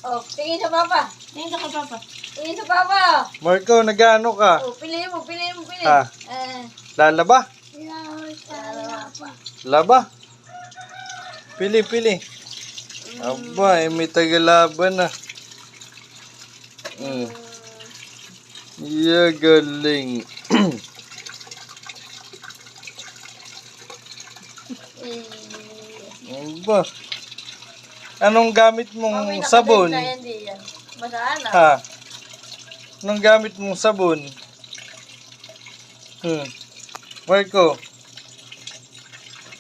Oh, tingin sa papa. Tingin ka papa. Tingin sa papa. Marco, nag-ano ka? Oh, piliin mo. Ha? Lalaba? Laba? Pili. Aba, may tagalaban na. Yeah, galing. Aba. Anong gamit mong sabon? Masaan ah. Ha? Anong gamit mong sabon? Marco,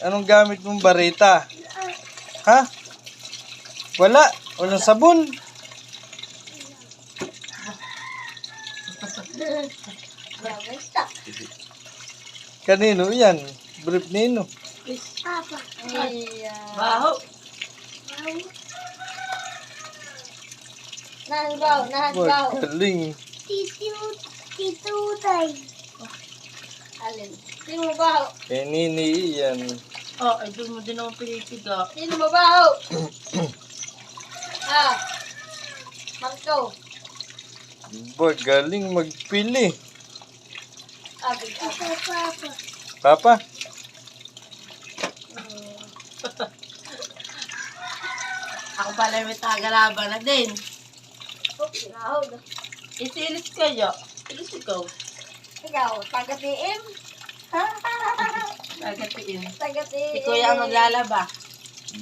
anong gamit mong barita? Ha? Walang sabon. Kanino yan? Brief nino. Papa. Baho. Nahanbaw. Galing. Titutay. Alin? Sino mabaho? Kay Nini yan. Oh, ay doon mo din ako pinitiga. Sino mabaho? Marco. Ba, galing magpili. Abig. Papa. Papa? Ako pala may tagalaban na din. Oh, sinahod. Isilis kayo. Ilis ikaw. Ikaw, taga-TM? Tagatiin. Taga-TM. Si Kuya ang maglalaba.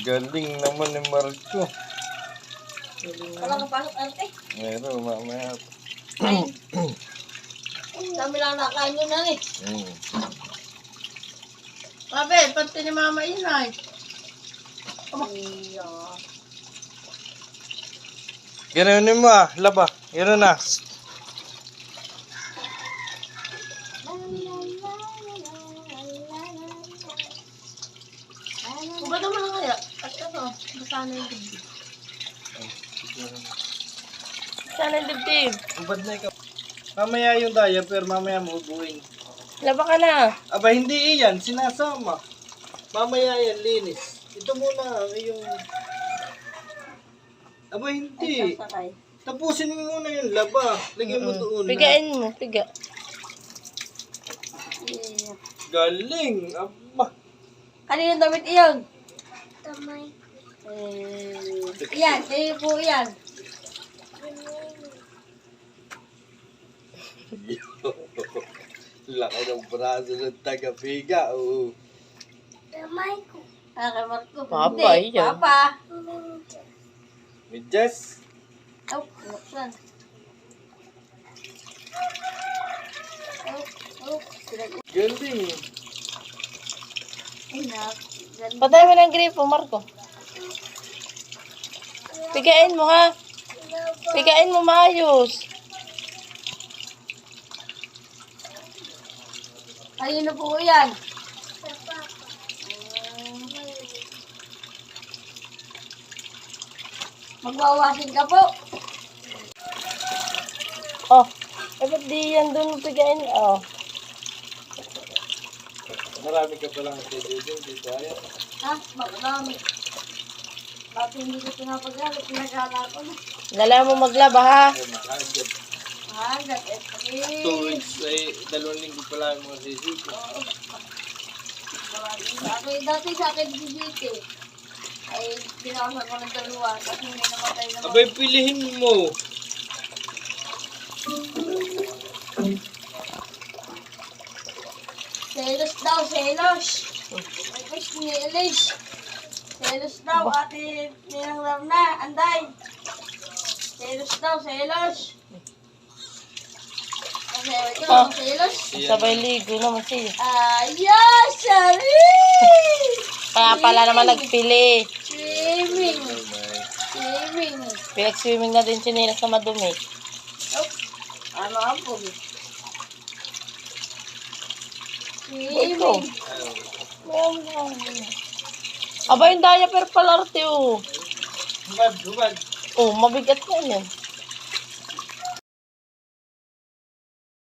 Galing naman ni Marco. Wala kang pasok, ante. Meron, mamaya. Kami lang nakain yun na eh. Sabi, pati ni Mama Inay. Ganoon mo laba. Ganoon na. Kung ba naman kaya? At ano, basana yung dibdib. Basana yung dibdib. Ubad na ikaw. Mamaya yung diaper, mamaya mo ubuin. Laba ka na. Aba, hindi iyan. Sinasama. Mamaya yan, linis. Ito muna, yung... Aba, hindi. Sasakay. Tapusin mo muna yung laba. Lagyan mo doon. Pigain mo, piga. Galing. Aba. Kanino damit iyon? Tamay. Iyan, kayo po iyan. Laki ng braso ng taga-piga. Oo. Tamay ko. Kay Marco. Papa, Hindi, iyan. Papa. Medyas. Oh, buksan. Galing. Patay mo ng gripo, Marco. Pigain mo, ha? Pigain mo maayos. Kanino po iyan? Sa papa. Magwawasin ka po. Oh, ba't di yan doon pigain? Oh. Marami ka palang schedule dito. Ayan. Ha? Marami. Bakit hindi ko pinapagalo? Pinagala ko na. Lala mo maglaba, ha? Ay, makagad. Hagat eh. 2 weeks ay 2 linggo pala yung mga sisig. Dati sa akin bibiti. Ay, pinawasan ko ng dalawa. Tapos hindi namatay naman. Abay, pilihin mo. Selos daw, selos. Tapos ni Elish. Selos daw, ate Ninang Larna, anday. Selos daw, selos. Kasi ito, selos. Sabay ligo naman siya. Ayos, sorry! Kaya pala naman nagpili. Swimming. Swimming. Pinag-swimming na din si Nina sa madumi. Ano ang po? Ito. Swimming. Aba yung diaper pala, arte, oh. Hubad. Oh, mabigat na yan.